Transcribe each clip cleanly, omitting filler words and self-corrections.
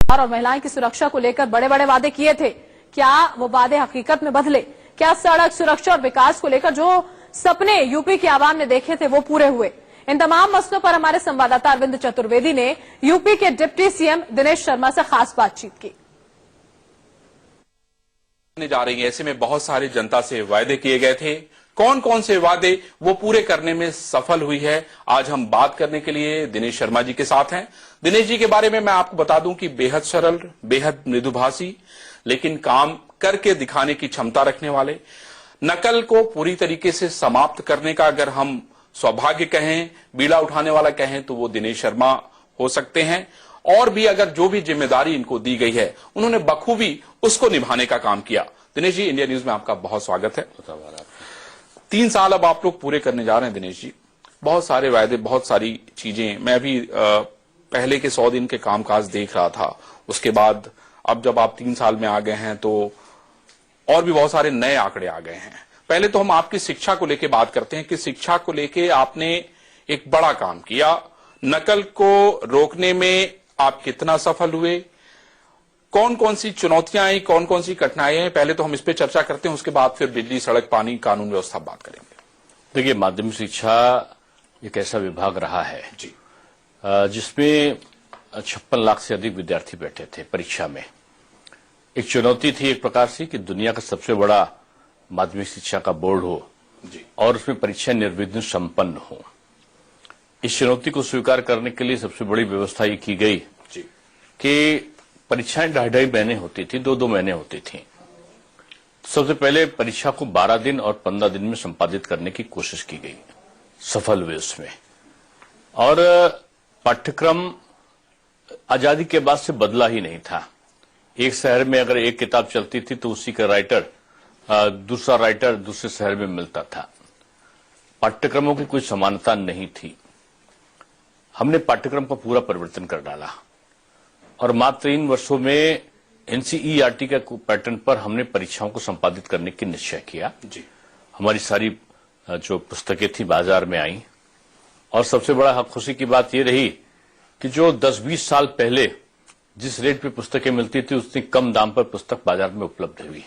और महिलाओं की सुरक्षा को लेकर बड़े बड़े वादे किए थे। क्या वो वादे हकीकत में बदले? क्या सड़क सुरक्षा और विकास को लेकर जो सपने यूपी की आवाम ने देखे थे वो पूरे हुए? इन तमाम मसलों पर हमारे संवाददाता अरविंद चतुर्वेदी ने यूपी के डिप्टी सीएम दिनेश शर्मा से खास बातचीत की। जा रही है, ऐसे में बहुत सारे जनता से वायदे किए गए थे। कौन कौन से वादे वो पूरे करने में सफल हुई है, आज हम बात करने के लिए दिनेश शर्मा जी के साथ हैं। दिनेश जी के बारे में मैं आपको बता दूं कि बेहद सरल, बेहद मृदुभाषी, लेकिन काम करके दिखाने की क्षमता रखने वाले, नकल को पूरी तरीके से समाप्त करने का अगर हम सौभाग्य कहें, बीड़ा उठाने वाला कहें, तो वो दिनेश शर्मा हो सकते हैं। और भी अगर जो भी जिम्मेदारी इनको दी गई है, उन्होंने बखूबी उसको निभाने का काम किया। दिनेश जी, इंडिया न्यूज में आपका बहुत स्वागत है। 3 साल अब आप लोग पूरे करने जा रहे हैं दिनेश जी। बहुत सारे वायदे, बहुत सारी चीजें। मैं अभी पहले के 100 दिन के कामकाज देख रहा था, उसके बाद अब जब आप 3 साल में आ गए हैं तो और भी बहुत सारे नए आंकड़े आ गए हैं। पहले तो हम आपकी शिक्षा को लेके बात करते हैं कि शिक्षा को लेके आपने एक बड़ा काम किया। नकल को रोकने में आप कितना सफल हुए, कौन कौन सी चुनौतियां आई, कौन कौन सी कठिनाइयां हैं, पहले तो हम इस पे चर्चा करते हैं, उसके बाद फिर बिजली, सड़क, पानी, कानून व्यवस्था बात करेंगे। देखिए, माध्यमिक शिक्षा एक ऐसा विभाग रहा है जी, जिसमें 56 लाख से अधिक विद्यार्थी बैठे थे परीक्षा में। एक चुनौती थी एक प्रकार से कि दुनिया का सबसे बड़ा माध्यमिक शिक्षा का बोर्ड हो जी, और उसमें परीक्षा निर्विघ्न संपन्न हो। इस चुनौती को स्वीकार करने के लिए सबसे बड़ी व्यवस्था ये की गई जी, कि परीक्षाएं 2.5 महीने होती थी, 2-2 महीने होती थी। सबसे पहले परीक्षा को 12 दिन और 15 दिन में संपादित करने की कोशिश की गई, सफल हुए उसमें। और पाठ्यक्रम आजादी के बाद से बदला ही नहीं था। एक शहर में अगर एक किताब चलती थी तो उसी का राइटर दूसरा राइटर दूसरे शहर में मिलता था। पाठ्यक्रमों की कोई समानता नहीं थी। हमने पाठ्यक्रम का पूरा परिवर्तन कर डाला और मात्र 3 वर्षों में एनसीईआरटी के पैटर्न पर हमने परीक्षाओं को संपादित करने की निश्चय किया। जी, हमारी सारी जो पुस्तकें थी बाजार में आई और सबसे बड़ा खुशी की बात यह रही कि जो 10-20 साल पहले जिस रेट पे पुस्तकें मिलती थी उससे कम दाम पर पुस्तक बाजार में उपलब्ध हुई।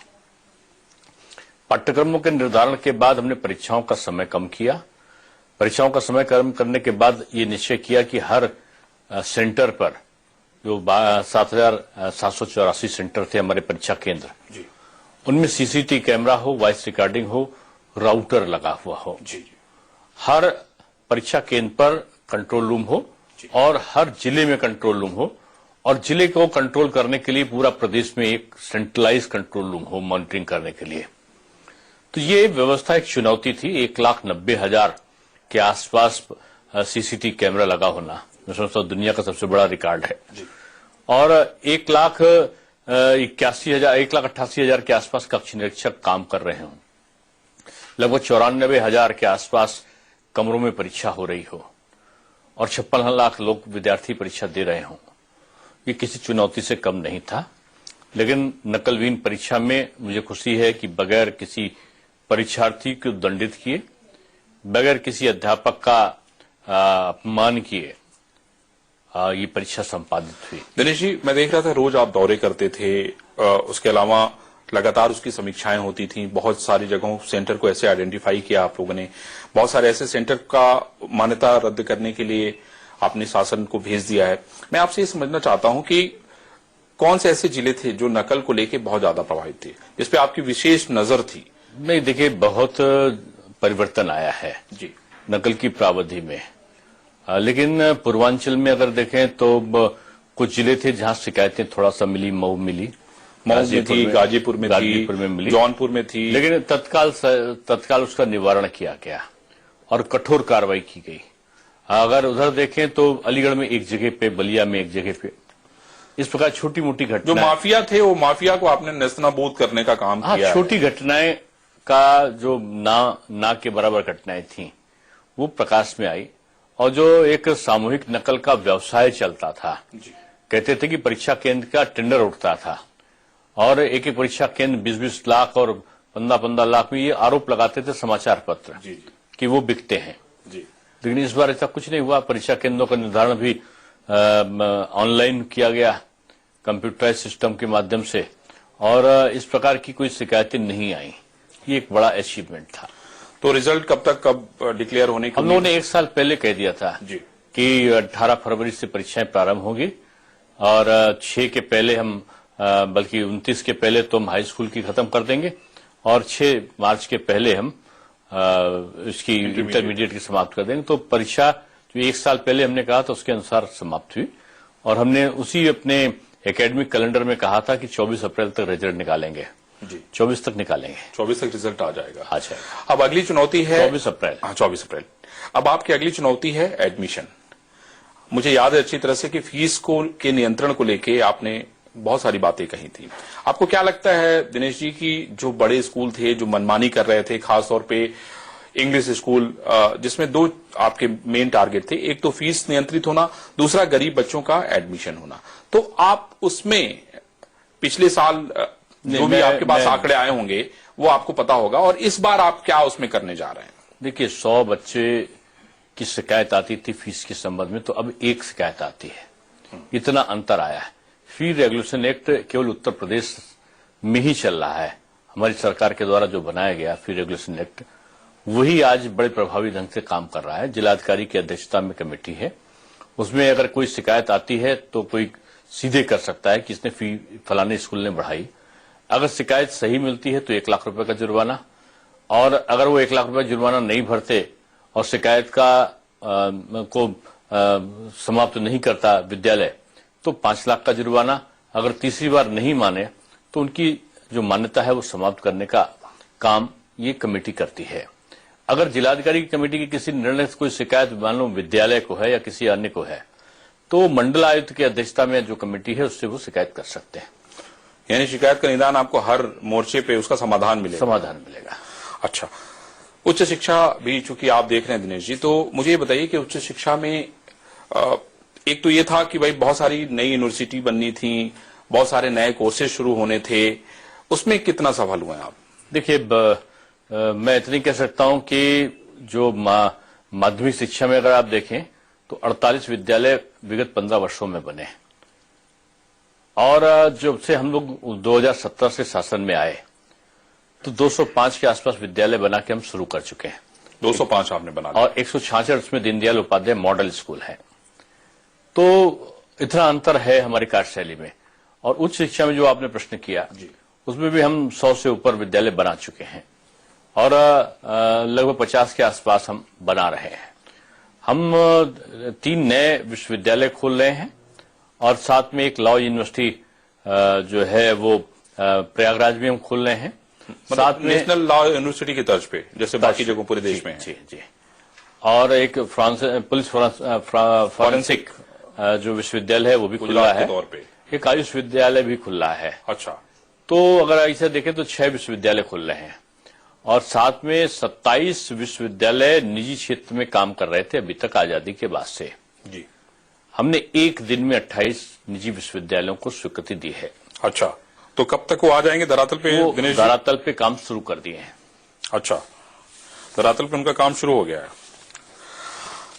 पाठ्यक्रमों के निर्धारण के बाद हमने परीक्षाओं का समय कम किया। परीक्षाओं का समय कम करने के बाद ये निश्चय किया कि हर सेंटर पर जो 7,784 सेंटर थे हमारे परीक्षा केंद्र, जी, उनमें सीसीटीवी कैमरा हो, वॉइस रिकॉर्डिंग हो, राउटर लगा हुआ हो। जी, हर परीक्षा केंद्र पर कंट्रोल रूम हो और हर जिले में कंट्रोल रूम हो और जिले को कंट्रोल करने के लिए पूरा प्रदेश में एक सेंट्रलाइज कंट्रोल रूम हो मॉनिटरिंग करने के लिए। तो ये व्यवस्था एक चुनौती थी। 1,90,000 के आसपास सीसीटीवी कैमरा लगा होना, मैं समझता हूं दुनिया का सबसे बड़ा रिकॉर्ड है। और 1,88,000 के आसपास कक्ष निरीक्षक काम कर रहे हों। लगभग 94,000 के आसपास कमरों में परीक्षा हो रही हो और 56 लाख लोग विद्यार्थी परीक्षा दे रहे हों। ये किसी चुनौती से कम नहीं था। लेकिन नकलविहीन परीक्षा में मुझे खुशी है कि बगैर किसी परीक्षार्थी को दंडित किए, बगैर किसी अध्यापक का अपमान किए ये परीक्षा संपादित हुई। दिनेश जी, मैं देख रहा था रोज आप दौरे करते थे, उसके अलावा लगातार उसकी समीक्षाएं होती थी। बहुत सारी जगहों सेंटर को ऐसे आइडेंटिफाई किया आप लोगों ने, बहुत सारे ऐसे सेंटर का मान्यता रद्द करने के लिए आपने शासन को भेज दिया है। मैं आपसे ये समझना चाहता हूं कि कौन से ऐसे जिले थे जो नकल को लेके बहुत ज्यादा प्रभावित थे, जिसपे आपकी विशेष नजर थी? नहीं, देखिए, बहुत परिवर्तन आया है जी, नकल की प्रावधि में। लेकिन पूर्वांचल में अगर देखें तो कुछ जिले थे जहां शिकायतें थोड़ा सा मिली। मऊ मिली, मऊ में थी, गाजीपुर में मिली, जौनपुर में थी, लेकिन तत्काल उसका निवारण किया गया और कठोर कार्रवाई की गई। अगर उधर देखें तो अलीगढ़ में एक जगह पे, बलिया में एक जगह पे, इस प्रकार छोटी मोटी घटनाएं, जो माफिया थे वो माफिया को आपने नेस्तनाबूद करने का काम किया। छोटी घटनाएं का जो ना के बराबर घटनाएं थी वो प्रकाश में आई। और जो एक सामूहिक नकल का व्यवसाय चलता था, कहते थे कि परीक्षा केंद्र का टेंडर उठता था और एक एक परीक्षा केंद्र 20-20 लाख और 15-15 लाख में ये आरोप लगाते थे समाचार पत्र कि वो बिकते हैं। लेकिन इस बार ऐसा कुछ नहीं हुआ। परीक्षा केंद्रों का निर्धारण भी ऑनलाइन किया गया कंप्यूटराइज सिस्टम के माध्यम से, और इस प्रकार की कोई शिकायतें नहीं आई। ये एक बड़ा अचीवमेंट था। तो रिजल्ट कब डिक्लेयर होने की? हम लोगों ने 1 साल पहले कह दिया था जी कि 18 फरवरी से परीक्षाएं प्रारंभ होगी, और 6 के पहले हम बल्कि 29 के पहले तो हम हाई स्कूल की खत्म कर देंगे, और 6 मार्च के पहले हम इसकी इंटरमीडिएट की समाप्त कर देंगे। तो परीक्षा जो 1 साल पहले हमने कहा था उसके अनुसार समाप्त हुई, और हमने उसी अपने एकेडमिक कैलेंडर में कहा था कि 24 अप्रैल तक रिजल्ट निकालेंगे। जी 24 तक निकालेंगे। 24 तक रिजल्ट आ जाएगा। अच्छा, अब अगली चुनौती है 24 अप्रैल। हाँ 24 अप्रैल। अब आपकी अगली चुनौती है एडमिशन। मुझे याद है अच्छी तरह से कि फीस को के नियंत्रण को लेके आपने बहुत सारी बातें कही थी। आपको क्या लगता है दिनेश जी की जो बड़े स्कूल थे जो मनमानी कर रहे थे, खासतौर पे इंग्लिश स्कूल, जिसमें 2 आपके मेन टारगेट थे, एक तो फीस नियंत्रित होना, दूसरा गरीब बच्चों का एडमिशन होना, तो आप उसमें पिछले साल जो भी आपके पास आंकड़े आए होंगे वो आपको पता होगा, और इस बार आप क्या उसमें करने जा रहे हैं? देखिए, 100 बच्चे की शिकायत आती थी फीस के संबंध में, तो अब 1 शिकायत आती है। इतना अंतर आया है। फी रेगुलेशन एक्ट केवल उत्तर प्रदेश में ही चल रहा है। हमारी सरकार के द्वारा जो बनाया गया फी रेगुलेशन एक्ट, वही आज बड़े प्रभावी ढंग से काम कर रहा है। जिलाधिकारी की अध्यक्षता में कमेटी है, उसमें अगर कोई शिकायत आती है तो कोई सीधे कर सकता है कि इसने फी फलाने स्कूल ने बढ़ाई। अगर शिकायत सही मिलती है तो 1 लाख रुपए का जुर्माना, और अगर वो 1 लाख रुपए जुर्माना नहीं भरते और शिकायत को समाप्त नहीं करता विद्यालय, तो 5 लाख का जुर्माना। अगर तीसरी बार नहीं माने तो उनकी जो मान्यता है वो समाप्त करने का काम ये कमेटी करती है। अगर जिलाधिकारी की कमेटी की किसी निर्णय से कोई शिकायत मान लो विद्यालय को है या किसी अन्य को है, तो मंडल आयुक्त की अध्यक्षता में जो कमेटी है उससे वो शिकायत कर सकते हैं। यानी शिकायत का निदान आपको हर मोर्चे पे उसका समाधान मिलेगा। अच्छा, उच्च शिक्षा भी चूंकि आप देख रहे हैं दिनेश जी, तो मुझे ये बताइए कि उच्च शिक्षा में एक तो ये था कि भाई बहुत सारी नई यूनिवर्सिटी बननी थी, बहुत सारे नए कोर्सेज शुरू होने थे, उसमें कितना सफल हुए आप? देखिए, मैं इतनी कह सकता हूं कि जो माध्यमिक शिक्षा में अगर आप देखें तो 48 विद्यालय विगत 15 वर्षों में बने, और जब से हम लोग 2017 से शासन में आए तो 205 के आसपास विद्यालय बना के हम शुरू कर चुके हैं। 205 आपने बना, और 166 उसमें दीनदयाल उपाध्याय मॉडल स्कूल है। तो इतना अंतर है हमारी कार्यशैली में। और उच्च शिक्षा में जो आपने प्रश्न किया उसमें भी हम 100 से ऊपर विद्यालय बना चुके हैं, और लगभग 50 के आसपास हम बना रहे हैं। हम 3 नए विश्वविद्यालय खोल रहे हैं, और साथ में एक लॉ यूनिवर्सिटी जो है वो प्रयागराज में हम खोल रहे हैं, साथ में नेशनल लॉ यूनिवर्सिटी की तर्ज पे, जैसे बाकी जगहों पूरे देश में है। जी। और एक पुलिस फॉरेंसिक जो विश्वविद्यालय है वो भी खुला है, तौर पे एक आयुष विद्यालय भी खुला है। अच्छा, तो अगर ऐसे देखें तो 6 विश्वविद्यालय खुल रहे हैं, और साथ में 27 विश्वविद्यालय निजी क्षेत्र में काम कर रहे थे अभी तक आजादी के बाद से। जी, हमने एक दिन में 28 निजी विश्वविद्यालयों को स्वीकृति दी है। अच्छा, तो कब तक वो आ जाएंगे धरातल पे? दिनेश जी, धरातल पे काम शुरू कर दिए हैं। अच्छा, धरातल पे उनका काम शुरू हो गया है।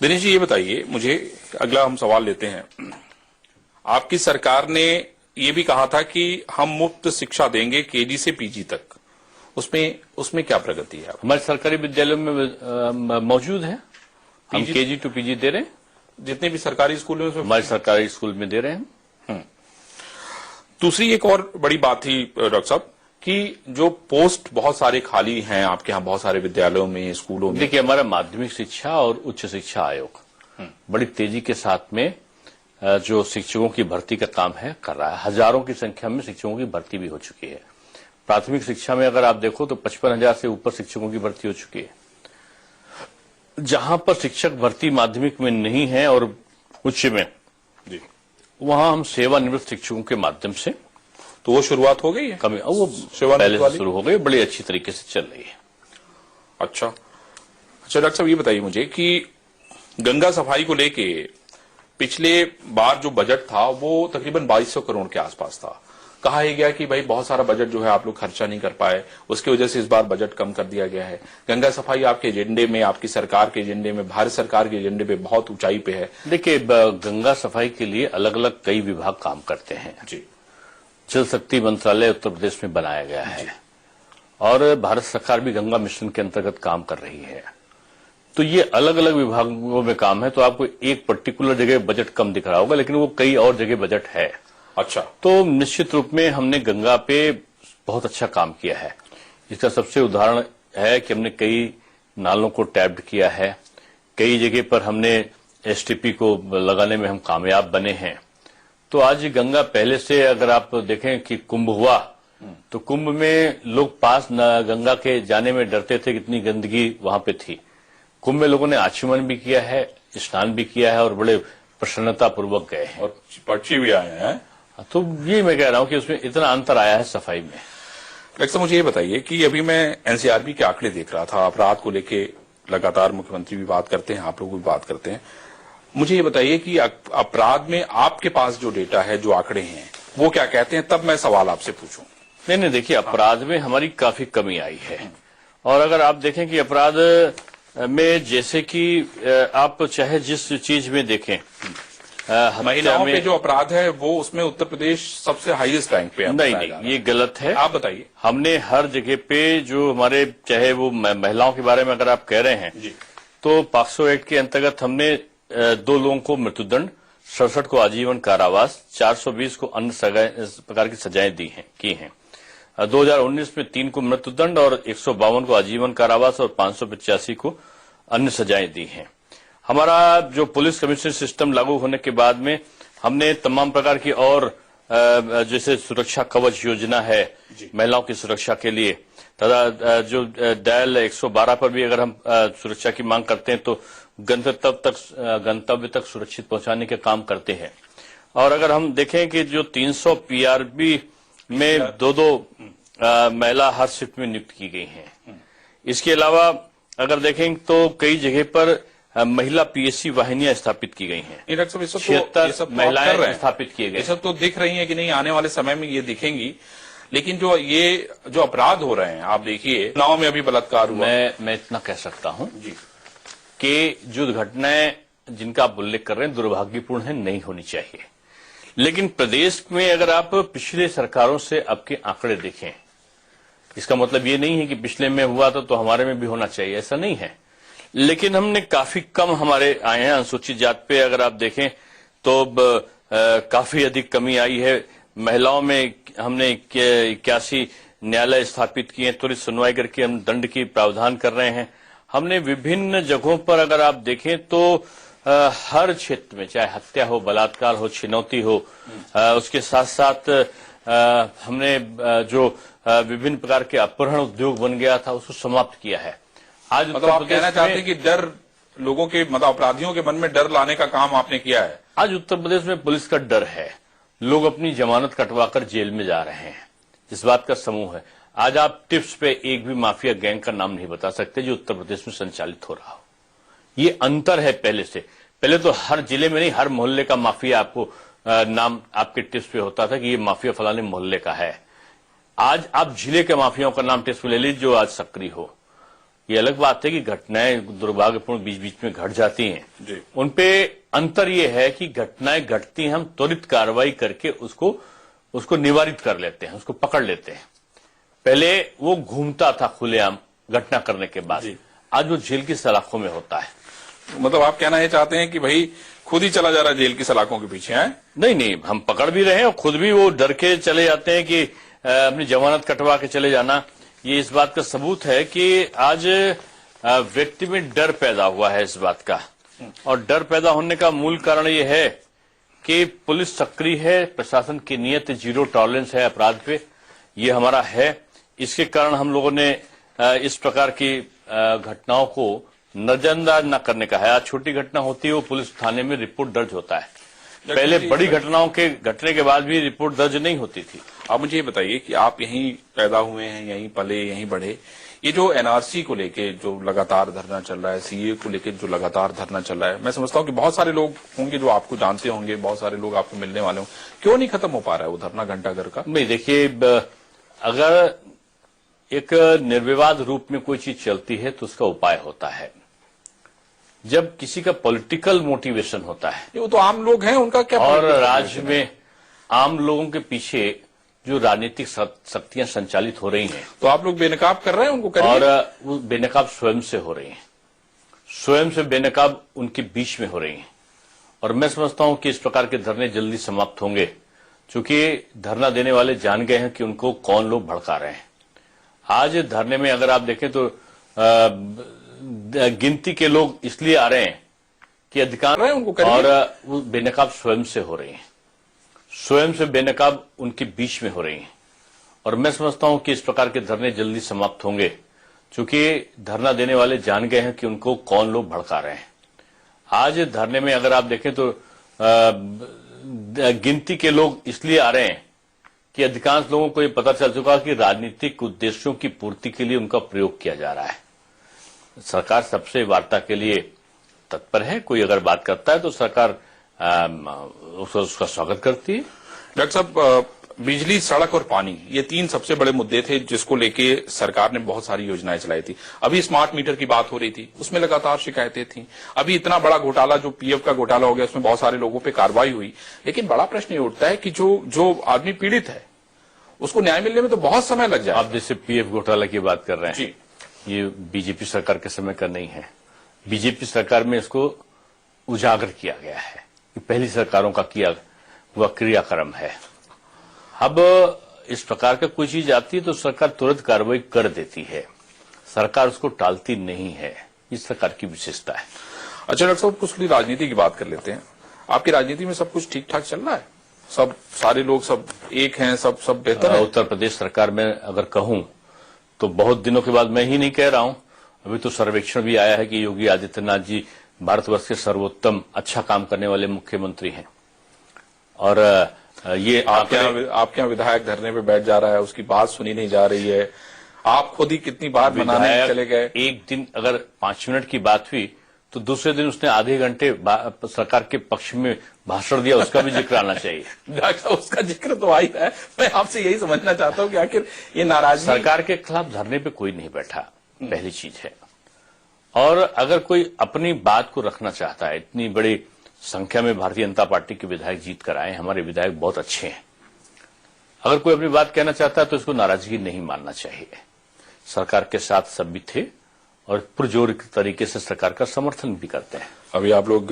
दिनेश जी, ये बताइए मुझे, अगला हम सवाल लेते हैं। आपकी सरकार ने ये भी कहा था कि हम मुफ्त शिक्षा देंगे केजी से पीजी तक, उसमें क्या प्रगति है? हमारे सरकारी विद्यालयों में मौजूद है, हम केजी टू पीजी दे रहे हैं। जितने भी सरकारी स्कूल हैं उसमें हमारे सरकारी स्कूल में दे रहे हैं। दूसरी एक और बड़ी बात थी डॉक्टर साहब कि जो पोस्ट बहुत सारे खाली हैं आपके यहाँ बहुत सारे विद्यालयों में, स्कूलों में। देखिए, हमारा माध्यमिक शिक्षा और उच्च शिक्षा आयोग बड़ी तेजी के साथ में जो शिक्षकों की भर्ती का काम है कर रहा है। हजारों की संख्या में शिक्षकों की भर्ती भी हो चुकी है। प्राथमिक शिक्षा में अगर आप देखो तो 55,000 से ऊपर शिक्षकों की भर्ती हो चुकी है। जहां पर शिक्षक भर्ती माध्यमिक में नहीं है और उच्च में, वहां हम सेवानिवृत्त शिक्षकों के माध्यम से, तो वो शुरुआत हो गई है, कभी वो पहले से शुरू हो गई, बड़ी अच्छी तरीके से चल रही है। अच्छा, डॉक्टर साहब ये बताइए मुझे कि गंगा सफाई को लेके पिछले बार जो बजट था वो तकरीबन 2200 करोड़ के आसपास था। कहा ही गया कि भाई बहुत सारा बजट जो है आप लोग खर्चा नहीं कर पाए, उसकी वजह से इस बार बजट कम कर दिया गया है। गंगा सफाई आपके एजेंडे में, आपकी सरकार के एजेंडे में, भारत सरकार के एजेंडे पे बहुत ऊंचाई पे है। देखिए, गंगा सफाई के लिए अलग अलग कई विभाग काम करते हैं। जी, जल शक्ति मंत्रालय उत्तर प्रदेश में बनाया गया है और भारत सरकार भी गंगा मिशन के अंतर्गत काम कर रही है। तो ये अलग अलग विभागों में काम है, तो आपको एक पर्टिकुलर जगह बजट कम दिख रहा होगा, लेकिन वो कई और जगह बजट है। अच्छा, तो निश्चित रूप में हमने गंगा पे बहुत अच्छा काम किया है। इसका सबसे उदाहरण है कि हमने कई नालों को टैप्ड किया है, कई जगह पर हमने एसटीपी को लगाने में हम कामयाब बने हैं। तो आज गंगा पहले से अगर आप देखें कि कुंभ हुआ तो कुंभ में लोग पास गंगा के जाने में डरते थे, कितनी गंदगी वहां पे थी। कुंभ में लोगों ने आचमन भी किया है, स्नान भी किया है और बड़े प्रसन्नता पूर्वक गए हैं और पर्ची भी आए हैं। तो ये मैं कह रहा हूं कि उसमें इतना अंतर आया है सफाई में। डॉक्टर साहब, मुझे ये बताइए कि अभी मैं एनसीआरबी के आंकड़े देख रहा था, अपराध को लेके लगातार मुख्यमंत्री भी बात करते हैं, आप लोग भी बात करते हैं। मुझे ये बताइए कि अपराध में आपके पास जो डेटा है, जो आंकड़े हैं, वो क्या कहते हैं, तब मैं सवाल आपसे पूछूं। नहीं, देखिए, अपराध में हमारी काफी कमी आई है। और अगर आप देखें कि अपराध में जैसे कि आप चाहे जिस चीज में देखें, महिलाओं पे जो अपराध है वो उसमें उत्तर प्रदेश सबसे हाईएस्ट रैंक पे है। नहीं, ये गलत है। आप बताइए। हमने हर जगह पे जो हमारे, चाहे वो महिलाओं के बारे में अगर आप कह रहे हैं जी, तो पॉक्सो एक्ट के अंतर्गत हमने 2 लोगों को मृत्युदंड, 67 को आजीवन कारावास, 420 को अन्य प्रकार की सजाएं की हैं। 2019 में 3 को मृत्युदंड और 152 को आजीवन कारावास और 585 को अन्य सजाएं दी हैं। हमारा जो पुलिस कमिश्नर सिस्टम लागू होने के बाद में हमने तमाम प्रकार की और जैसे सुरक्षा कवच योजना है महिलाओं की सुरक्षा के लिए, तथा जो डायल 112 पर भी अगर हम सुरक्षा की मांग करते हैं तो गंतव्य तक सुरक्षित पहुंचाने के काम करते हैं। और अगर हम देखें कि जो 300 पीआरबी में 2 महिला हर शिफ्ट में नियुक्त की गई हैं। इसके अलावा अगर देखें तो कई जगह पर महिला पीएससी वाहिनियां स्थापित की गई हैं। 76 महिलाएं स्थापित किए गए। ये सब तो दिख रही हैं कि नहीं, आने वाले समय में ये दिखेंगी। लेकिन जो अपराध हो रहे हैं, आप देखिए, चुनाव में अभी बलात्कार हुआ। मैं इतना कह सकता हूं जी कि जो घटनाएं जिनका आप उल्लेख कर रहे हैं दुर्भाग्यपूर्ण है, नहीं होनी चाहिए। लेकिन प्रदेश में अगर आप पिछले सरकारों से अब के आंकड़े देखें, इसका मतलब ये नहीं है कि पिछले में हुआ तो हमारे में भी होना चाहिए, ऐसा नहीं है। लेकिन हमने काफी कम हमारे आए हैं। अनुसूचित जाति पे अगर आप देखें तो काफी अधिक कमी आई है। महिलाओं में हमने 81 न्यायालय स्थापित किए, त्वरित सुनवाई करके हम दंड की प्रावधान कर रहे हैं। हमने विभिन्न जगहों पर अगर आप देखें तो हर क्षेत्र में, चाहे हत्या हो, बलात्कार हो, छिनौती हो, उसके साथ साथ हमने जो विभिन्न प्रकार के अपहरण उद्योग बन गया था उसको समाप्त किया है। आज मतलब आप कहना चाहते हैं कि डर लोगों के, मतलब अपराधियों के मन में डर लाने का काम आपने किया है। आज उत्तर प्रदेश में पुलिस का डर है, लोग अपनी जमानत कटवाकर जेल में जा रहे हैं, इस बात का समूह है। आज आप टिप्स पे एक भी माफिया गैंग का नाम नहीं बता सकते जो उत्तर प्रदेश में संचालित हो रहा हो। ये अंतर है पहले से। पहले तो हर जिले में नहीं, हर मोहल्ले का माफिया आपको नाम आपके टिप्स पे होता था कि ये माफिया फलाने मोहल्ले का है। आज आप जिले के माफियाओं का नाम टिप्स में ले लीजिए जो आज सक्रिय हो। ये अलग बात है कि घटनाएं दुर्भाग्यपूर्ण बीच बीच में घट जाती हैं, उनपे अंतर ये है कि घटनाएं घटती हैं, हम त्वरित कार्रवाई करके उसको निवारित कर लेते हैं, उसको पकड़ लेते हैं। पहले वो घूमता था खुलेआम घटना करने के बाद, आज वो जेल की सलाखों में होता है। मतलब आप कहना ये चाहते हैं कि भाई खुद ही चला जा रहा है जेल की सलाखों के पीछे है? नहीं, हम पकड़ भी रहे हैं और खुद भी वो डर के चले जाते हैं कि अपनी जमानत कटवा के चले जाना। ये इस बात का सबूत है कि आज व्यक्ति में डर पैदा हुआ है इस बात का, और डर पैदा होने का मूल कारण ये है कि पुलिस सक्रिय है, प्रशासन की नीयत जीरो टॉलरेंस है अपराध पे, ये हमारा है। इसके कारण हम लोगों ने इस प्रकार की घटनाओं को नजरअंदाज न करने का है। आज छोटी घटना होती है वो पुलिस थाने में रिपोर्ट दर्ज होता है, पहले बड़ी घटनाओं के घटने के बाद भी रिपोर्ट दर्ज नहीं होती थी। आप मुझे ये बताइए कि आप यहीं पैदा हुए हैं, यहीं पले, यहीं बढ़े, ये जो एनआरसी को लेके जो लगातार धरना चल रहा है, सीए को लेके जो लगातार धरना चल रहा है, मैं समझता हूँ कि बहुत सारे लोग होंगे जो आपको जानते होंगे, बहुत सारे लोग आपको मिलने वाले होंगे, क्यों नहीं खत्म हो पा रहा है वो धरना घंटाघर का? नहीं, देखिए, अगर एक निर्विवाद रूप में कोई चीज चलती है तो उसका उपाय होता है। जब किसी का पॉलिटिकल मोटिवेशन होता है, वो तो आम लोग हैं, उनका क्या? और राज्य में आम लोगों के पीछे जो राजनीतिक शक्तियां संचालित हो रही हैं, तो आप लोग बेनकाब कर रहे हैं उनको करिए। और वो बेनकाब स्वयं से हो रही हैं, स्वयं से बेनकाब उनके बीच में हो रही हैं। और मैं समझता हूं कि इस प्रकार के धरने जल्दी समाप्त होंगे, क्योंकि धरना देने वाले जान गए हैं कि उनको कौन लोग भड़का रहे हैं। आज धरने में अगर आप देखें तो गिनती के लोग इसलिए आ रहे हैं कि अधिकांश, उनको करिए। और वो बेनकाब स्वयं से हो रही हैं, स्वयं से बेनकाब उनके बीच में हो रही हैं। और मैं समझता हूं कि इस प्रकार के धरने जल्दी समाप्त होंगे, क्योंकि धरना देने वाले जान गए हैं कि उनको कौन लोग भड़का रहे हैं। आज धरने में अगर आप देखें तो गिनती के लोग इसलिए आ रहे हैं कि अधिकांश लोगों को यह पता चल चुका कि राजनीतिक उद्देश्यों की पूर्ति के लिए उनका प्रयोग किया जा रहा है। सरकार सबसे वार्ता के लिए तत्पर है। कोई अगर बात करता है तो सरकार उसका स्वागत करती है। डॉक्टर साहब, बिजली, सड़क और पानी, ये तीन सबसे बड़े मुद्दे थे जिसको लेके सरकार ने बहुत सारी योजनाएं चलाई थी। अभी स्मार्ट मीटर की बात हो रही थी, उसमें लगातार शिकायतें थी। अभी इतना बड़ा घोटाला जो पीएफ का घोटाला हो गया, उसमें बहुत सारे लोगों पे कार्रवाई हुई। लेकिन बड़ा प्रश्न ये उठता है कि जो आदमी पीड़ित है उसको न्याय मिलने में तो बहुत समय लग जाए। आप जैसे पीएफ घोटाला की बात कर रहे हैं जी, ये बीजेपी सरकार के समय का नहीं है। बीजेपी सरकार में इसको उजागर किया गया है, ये पहली सरकारों का किया हुआ क्रियाक्रम है। अब इस प्रकार का कोई चीज आती है तो सरकार तुरंत कार्रवाई कर देती है, सरकार उसको टालती नहीं है। इस सरकार की विशेषता है। अच्छा डॉक्टर साहब, कुछ राजनीति की बात कर लेते हैं। आपकी राजनीति में सब कुछ ठीक ठाक चल रहा है? सब सारे लोग सब एक हैं, सब बेहतर है? उत्तर प्रदेश सरकार में अगर कहूं तो बहुत दिनों के बाद, मैं ही नहीं कह रहा हूं, अभी तो सर्वेक्षण भी आया है कि योगी आदित्यनाथ जी भारतवर्ष के सर्वोत्तम अच्छा काम करने वाले मुख्यमंत्री हैं। और ये आपके यहाँ विधायक धरने पे बैठ जा रहा है, उसकी बात सुनी नहीं जा रही है। आप खुद ही कितनी बार मनाने चले गए। एक दिन अगर 5 मिनट की बात हुई तो दूसरे दिन उसने आधे घंटे सरकार के पक्ष में भाषण दिया, उसका भी जिक्र आना चाहिए। डॉक्टर साहब, उसका जिक्र तो आई है। मैं आपसे यही समझना चाहता हूं कि आखिर ये नाराजगी, सरकार के खिलाफ धरने पे कोई नहीं बैठा, पहली चीज है। और अगर कोई अपनी बात को रखना चाहता है, इतनी बड़ी संख्या में भारतीय जनता पार्टी के विधायक जीत कर आए, हमारे विधायक बहुत अच्छे हैं। अगर कोई अपनी बात कहना चाहता है तो इसको नाराजगी नहीं मानना चाहिए। सरकार के साथ सब भी थे और पुरजोर तरीके से सरकार का समर्थन भी करते हैं। अभी आप लोग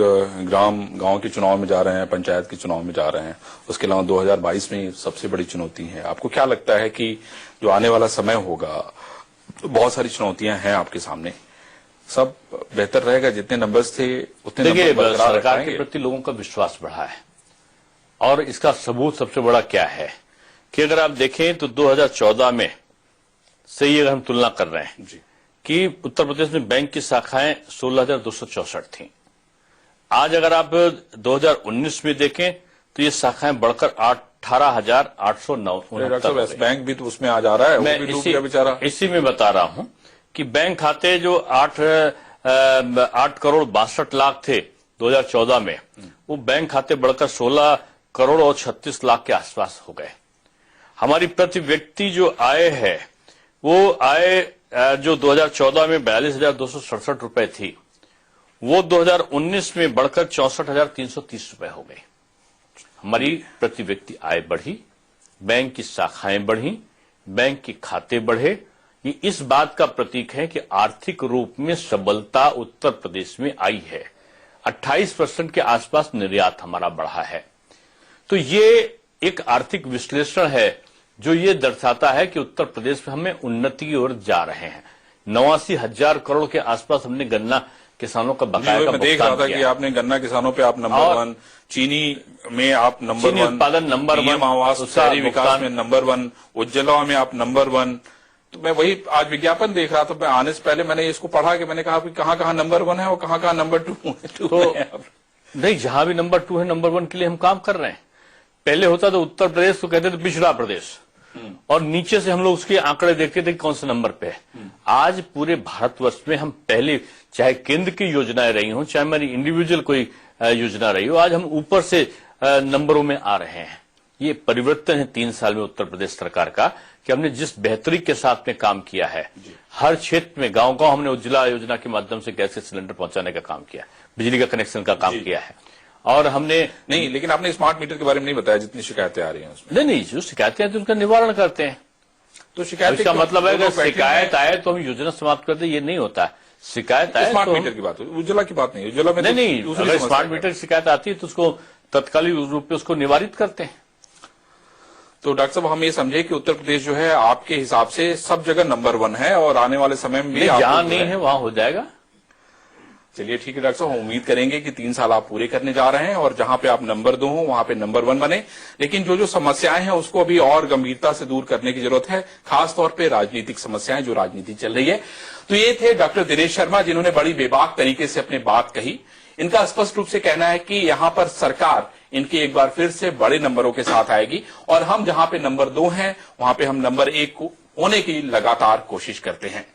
गांव के चुनाव में जा रहे हैं, पंचायत के चुनाव में जा रहे हैं, उसके अलावा 2022 में सबसे बड़ी चुनौती है। आपको क्या लगता है कि जो आने वाला समय होगा, बहुत सारी चुनौतियां हैं आपके सामने, सब बेहतर रहेगा? जितने नंबर्स थे उतने देखिए, नंबर सरकार के प्रति लोगों का विश्वास बढ़ा है। और इसका सबूत सबसे बड़ा क्या है कि अगर आप देखें तो 2014 में से ही अगर हम तुलना कर रहे हैं जी, कि उत्तर प्रदेश में बैंक की शाखाएं 16,264 थी। आज अगर आप 2019 में देखें तो ये शाखाएं बढ़कर 18,869 बैंक भी तो उसमें आ जा रहा है। मैं इसी में बता रहा हूं कि बैंक खाते जो 8 करोड़ 62 लाख थे 2014 में, वो बैंक खाते बढ़कर 16 करोड़ और 36 लाख के आसपास हो गए। हमारी प्रति व्यक्ति जो आय है, वो आय जो 2014 में 42,267 रुपए थी, वो 2019 में बढ़कर 64,330 रुपए हो गई। हमारी प्रति व्यक्ति आय बढ़ी, बैंक की शाखाएं बढ़ी, बैंक के खाते बढ़े। ये इस बात का प्रतीक है कि आर्थिक रूप में सबलता उत्तर प्रदेश में आई है। 28% के आसपास निर्यात हमारा बढ़ा है। तो ये एक आर्थिक विश्लेषण है जो ये दर्शाता है कि उत्तर प्रदेश में हमें उन्नति की ओर जा रहे हैं। 89,000 करोड़ के आसपास हमने गन्ना किसानों का बकाया का मैं देख रहा था कि आपने गन्ना किसानों पे आप नंबर 1, चीनी में आप नंबर 1, उत्पादन नंबर 1, आवास शहरी विकास में नंबर 1, उज्ज्वला में आप नंबर 1। तो मैं वही आज विज्ञापन देख रहा था, मैं आने से पहले मैंने इसको पढ़ा कि मैंने कहा कि कहाँ नंबर 1 है और कहाँ नंबर 2 है। नहीं, जहां भी नंबर 2 है, नंबर 1 के लिए हम काम कर रहे हैं। पहले होता तो उत्तर प्रदेश को कहते थे पिछड़ा प्रदेश, और नीचे से हम लोग उसके आंकड़े देखते थे कौन से नंबर पे है। आज पूरे भारतवर्ष में हम पहले, चाहे केंद्र की योजनाएं रही हो, चाहे हमारी इंडिविजुअल कोई योजना रही हो, आज हम ऊपर से नंबरों में आ रहे हैं। ये परिवर्तन है 3 साल में उत्तर प्रदेश सरकार का कि हमने जिस बेहतरी के साथ में काम किया है। हर क्षेत्र में गांव-गांव हमने उज्ज्वला योजना के माध्यम से गैस के सिलेंडर पहुंचाने का काम किया, बिजली का कनेक्शन का काम किया है। और हमने नहीं, लेकिन आपने स्मार्ट मीटर के बारे में नहीं बताया जितनी शिकायतें आ रही हैं उसमें। नहीं, जो शिकायतें आती है उसका निवारण करते हैं। तो शिकायत इसका मतलब है अगर शिकायत आए तो हम योजना समाप्त कर दें, ये नहीं होता है। शिकायत आए स्मार्ट तो मीटर की बात हो, उज्ज्वला की बात नहीं, उज्ज्वला में नहीं, दूसरी अगर समस्या स्मार्ट है। मीटर की शिकायत आती है तो उसको तत्कालिक रूप से उसको निवारित करते हैं। तो डॉक्टर साहब हम ये समझे कि उत्तर प्रदेश जो है आपके हिसाब से सब जगह नंबर 1 है और आने वाले समय में भी जहां नहीं है वहां हो जाएगा। चलिए ठीक है डॉक्टर साहब, हम उम्मीद करेंगे कि 3 साल आप पूरे करने जा रहे हैं और जहां पे आप नंबर 2 हो वहां पे नंबर 1 बने। लेकिन जो जो समस्याएं हैं उसको अभी और गंभीरता से दूर करने की जरूरत है, खासतौर पे राजनीतिक समस्याएं जो राजनीति चल रही है। तो ये थे डॉक्टर दिनेश शर्मा जिन्होंने बड़ी बेबाक तरीके से अपनी बात कही। इनका स्पष्ट रूप से कहना है कि यहां पर सरकार इनकी एक बार फिर से बड़े नंबरों के साथ आएगी और हम जहां पे नंबर 2 हैं वहां पे हम नंबर 1 को होने की लगातार कोशिश करते हैं।